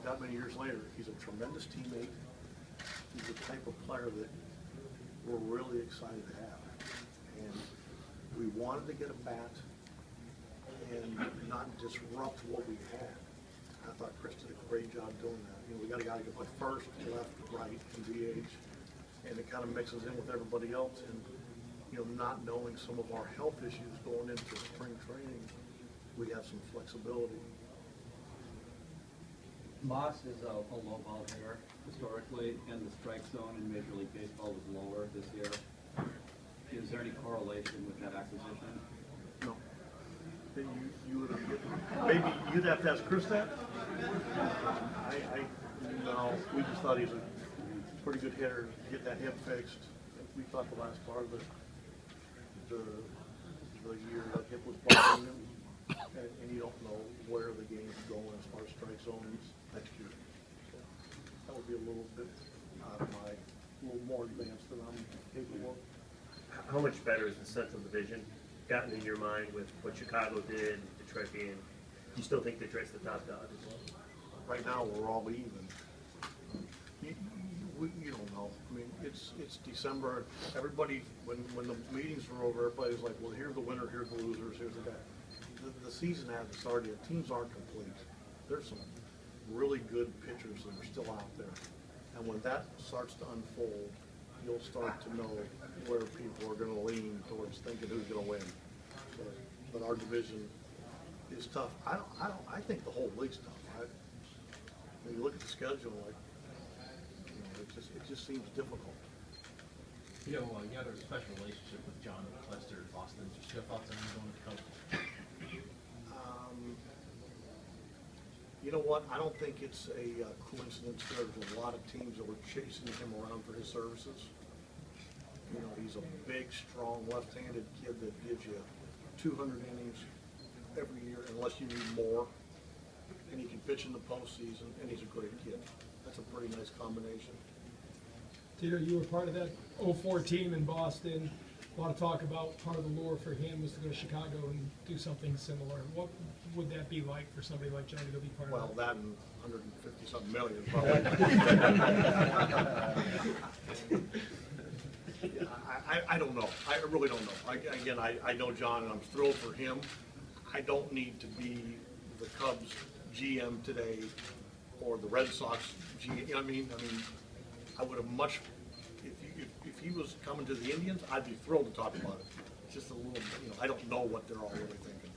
that many years later, he's a tremendous teammate. He's the type of player that we're really excited to have. And we wanted to get a bat and not disrupt what we had. I thought Chris did a great job doing that. You know, we got a guy who can play first, left, right, and DH, and it kind of mixes in with everybody else. And you know, not knowing some of our health issues going into spring training, we have some flexibility. Moss is a low ball hitter historically, and the strike zone in Major League Baseball was lower this year. Is there any correlation with that acquisition? No. Then you would have, maybe you'd have to ask Chris that. No, we just thought he was a pretty good hitter. Get that hip fixed. We thought the last part of the year that hip was bothering him, and you don't know where the game's going as far as strike zones next year. So that would be a little bit out of my, a little more advanced than I'm capable of. How much better is the Central Division gotten in your mind with what Chicago did, Detroit being? You still think Detroit's the top dog as well? Right now, we're all even. You don't know. I mean, it's December. Everybody, when the meetings were over, everybody's like, well, here's the winner, here's the losers, here's the guy. The season hasn't started yet. Teams aren't complete. There's some really good pitchers that are still out there. And when that starts to unfold, you'll start to know where people are going to lean towards thinking who's going to win. But our division is tough. I think the whole league's tough. When you look at the schedule, like, you know, it just seems difficult. You know, you had a special relationship with John Lester in Boston. Just your thoughts on him going to Cubs? You know what? I don't think it's a coincidence. There's a lot of teams that were chasing him around for his services. You know, he's a big, strong, left-handed kid that gives you 200 innings every year, unless you need more. And he can pitch in the postseason, and he's a great kid. That's a pretty nice combination. Tito, you were part of that 04 team in Boston. A lot of talk about part of the lure for him was to go to Chicago and do something similar. What would that be like for somebody like Johnny to be part Well, of that? that and 150-something million, probably. Yeah, I don't know. I really don't know. I know John, and I'm thrilled for him. I don't need to be the Cubs GM today or the Red Sox GM. You know what I mean? I would have much. If he was coming to the Indians, I'd be thrilled to talk about it. It's just a little, you know, I don't know what they're all really thinking.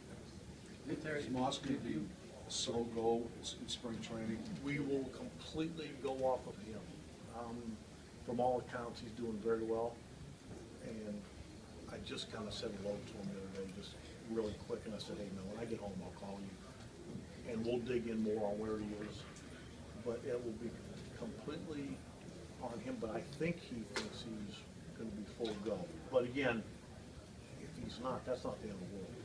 Is Moss going to be a sole go in spring training? We will completely go off of him. From all accounts, he's doing very well. And I just kind of said hello to him the other day, just really quick, and I said, hey, man, when I get home, I'll call you. And we'll dig in more on where he is. But it will be completely on him, but I think he thinks he's going to be full go. But again, if he's not, that's not the end of the world.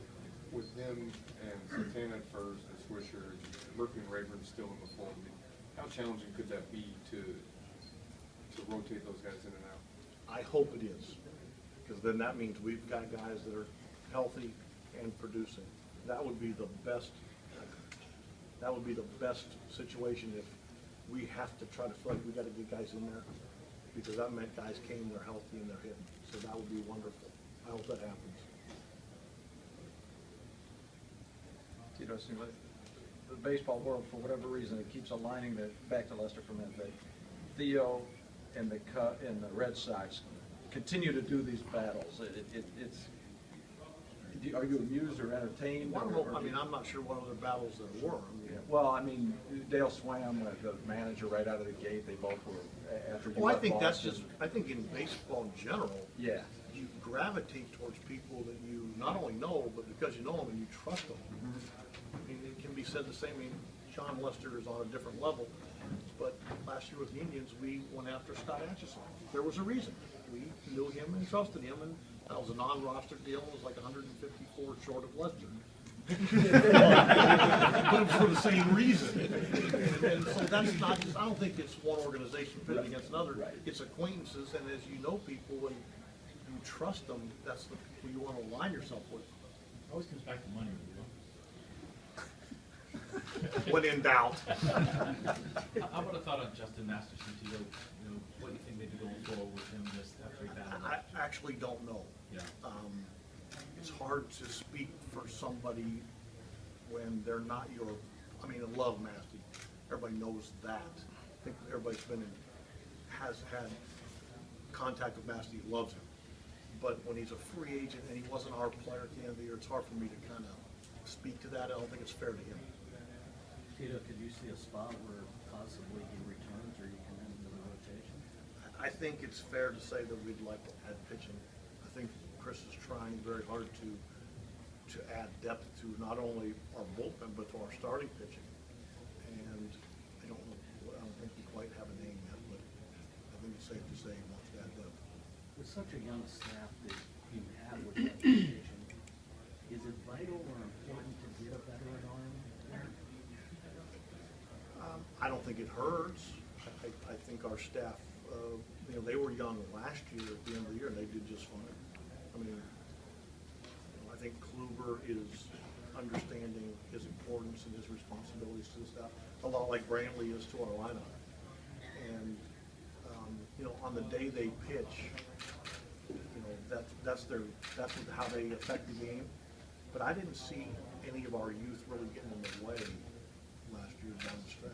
With him and Santana at first, and Swisher, Murphy and Rayburn still in the fold, how challenging could that be to rotate those guys in and out? I hope it is, because then that means we've got guys that are healthy and producing. That would be the best. That would be the best situation if we have to try to feel like we got to get guys in there, because that meant guys came, they're healthy and they're hitting. So that would be wonderful. I hope that happens. You know, the baseball world, for whatever reason, it keeps aligning back to Lester for a minute, that Theo and the Red Sox continue to do these battles. Are you amused or entertained? Well, I'm not sure what other battles there were. Well, I mean, Dale Swam, the manager, right out of the gate, they both were after you. Well, I think that's just. I think in baseball in general, yeah, you gravitate towards people that you not only know, but because you know them and you trust them. I mean, it can be said the same. I mean, Sean Lester is on a different level, but last year with the Indians, we went after Scott Atchison. There was a reason. We knew him and trusted him, and that was a non-roster deal. It was like 154 short of Lester. But for the same reason. And so that's not just, I don't think it's one organization pitting against another. Right. It's acquaintances, and as you know people and you trust them, that's the people you want to align yourself with. Always comes back to money, you know? when in doubt. I would have thought of Justin Masterson, Tito, you know, what do you think they'd be going forward with him just after he battled I up? actually don't know. Yeah. It's hard to speak for somebody when they're not your, I mean, I love Masty. Everybody knows that. I think everybody's been in, has had contact with Masty, loves him. But when he's a free agent and he wasn't our player at the end of the year, it's hard for me to kind of speak to that. I don't think it's fair to him. Tito, could you see a spot where possibly he returns or you come into the rotation? I think it's fair to say that we'd like to add pitching. I think Chris is trying very hard to add depth to not only our bullpen, but to our starting pitching. And I don't think we quite have a name yet, but I think it's safe to say he wants to add depth. With such a young staff that you have with that rotation, is it vital or important to get a veteran arm there? I don't think it hurts. I think our staff, you know, they were young last year at the end of the year, and they did just fine. I mean, you know, I think Kluber is understanding his importance and his responsibilities to the staff, a lot like Brantley is to our lineup. And, you know, on the day they pitch, you know, that's how they affect the game. But I didn't see any of our youth really getting in the way last year down the stretch.